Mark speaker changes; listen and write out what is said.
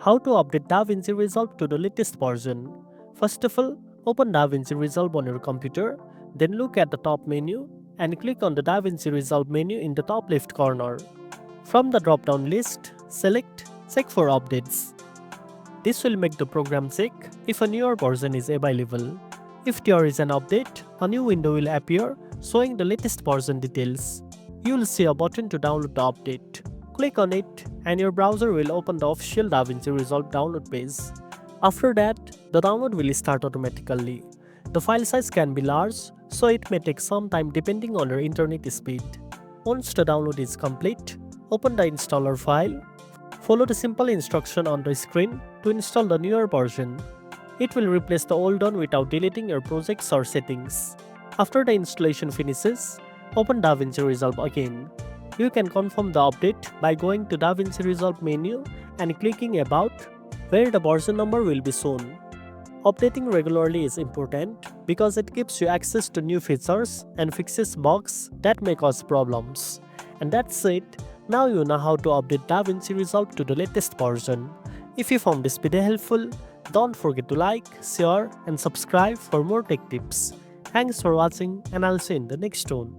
Speaker 1: How to update DaVinci Resolve to the latest version. First of all, open DaVinci Resolve on your computer, then look at the top menu and click on the DaVinci Resolve menu in the top left corner. From the drop-down list, select Check for Updates. This will make the program check if a newer version is available. If there is an update, a new window will appear showing the latest version details. You will see a button to download the update. Click on it and your browser will open the official DaVinci Resolve download page. After that, the download will start automatically. The file size can be large, so it may take some time depending on your internet speed. Once the download is complete, open the installer file. Follow the simple instruction on the screen to install the newer version. It will replace the old one without deleting your projects or settings. After the installation finishes, open DaVinci Resolve again. You can confirm the update by going to DaVinci Resolve menu and clicking About, where the version number will be shown. Updating regularly is important because it gives you access to new features and fixes bugs that may cause problems. And that's it. Now you know how to update DaVinci Resolve to the latest version. If you found this video helpful, don't forget to like, share and subscribe for more tech tips. Thanks for watching and I'll see you in the next one.